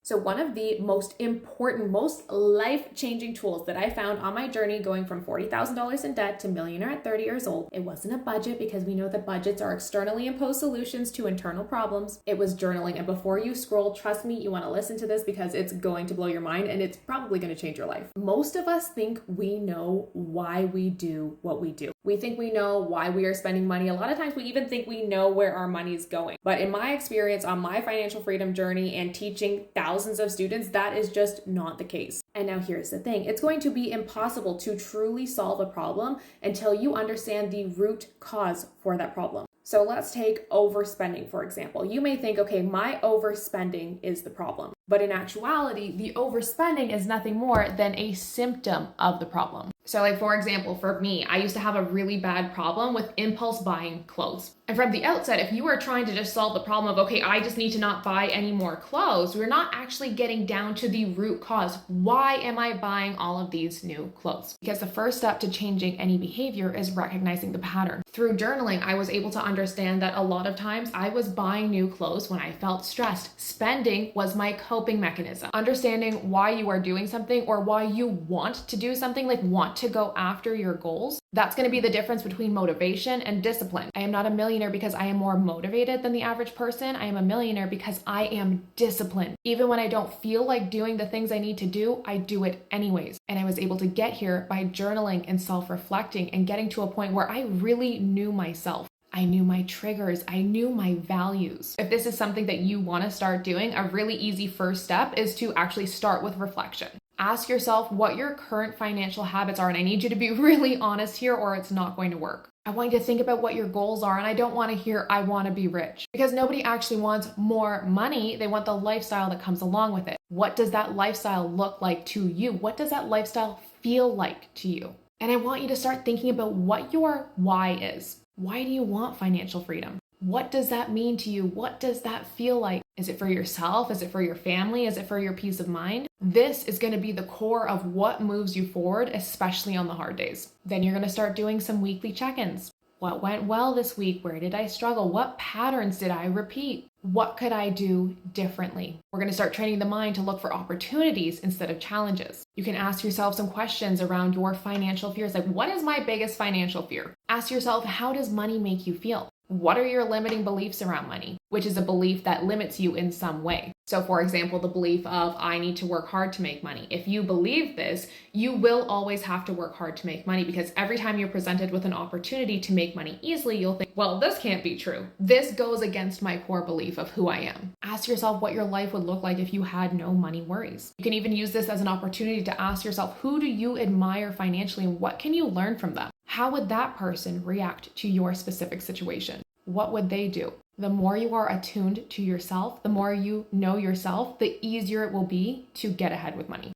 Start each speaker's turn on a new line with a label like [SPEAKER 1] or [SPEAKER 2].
[SPEAKER 1] So one of the most important, most life-changing tools that I found on my journey going from $40,000 in debt to millionaire at 30 years old, it wasn't a budget, because we know that budgets are externally imposed solutions to internal problems. It was journaling. And before you scroll, trust me, you want to listen to this because it's going to blow your mind and it's probably going to change your life. Most of us think we know why we do what we do. We think we know why we are spending money. A lot of times we even think we know where our money is going. But in my experience on my financial freedom journey and teaching thousands of students, that is just not the case. And now here's the thing. It's going to be impossible to truly solve a problem until you understand the root cause for that problem. So let's take overspending, for example. You may think, okay, my overspending is the problem. But in actuality, the overspending is nothing more than a symptom of the problem. So like, for example, for me, I used to have a really bad problem with impulse buying clothes. And from the outset, if you are trying to just solve the problem of, okay, I just need to not buy any more clothes, we're not actually getting down to the root cause. Why am I buying all of these new clothes? Because the first step to changing any behavior is recognizing the pattern. Through journaling, I was able to understand that a lot of times I was buying new clothes when I felt stressed. Spending was my coping mechanism. Understanding why you are doing something or why you want to do something, like want to go after your goals, that's going to be the difference between motivation and discipline. I am not a millionaire because I am more motivated than the average person. I am a millionaire because I am disciplined. Even when I don't feel like doing the things I need to do, I do it anyways. And I was able to get here by journaling and self-reflecting and getting to a point where I really knew myself. I knew my triggers. I knew my values. If this is something that you want to start doing, a really easy first step is to actually start with reflection. Ask yourself what your current financial habits are, and I need you to be really honest here or it's not going to work. I want you to think about what your goals are, and I don't want to hear, I want to be rich, because nobody actually wants more money. They want the lifestyle that comes along with it. What does that lifestyle look like to you? What does that lifestyle feel like to you? And I want you to start thinking about what your why is. Why do you want financial freedom? What does that mean to you? What does that feel like? Is it for yourself? Is it for your family? Is it for your peace of mind? This is going to be the core of what moves you forward, especially on the hard days. Then you're going to start doing some weekly check-ins. What went well this week? Where did I struggle? What patterns did I repeat? What could I do differently? We're going to start training the mind to look for opportunities instead of challenges. You can ask yourself some questions around your financial fears. Like, what is my biggest financial fear? Ask yourself, how does money make you feel? What are your limiting beliefs around money? Which is a belief that limits you in some way. So for example, the belief of, I need to work hard to make money. If you believe this, you will always have to work hard to make money, because every time you're presented with an opportunity to make money easily, you'll think, well, this can't be true. This goes against my core belief of who I am. Ask yourself what your life would look like if you had no money worries. You can even use this as an opportunity to ask yourself, who do you admire financially and what can you learn from them? How would that person react to your specific situation? What would they do? The more you are attuned to yourself, the more you know yourself, the easier it will be to get ahead with money.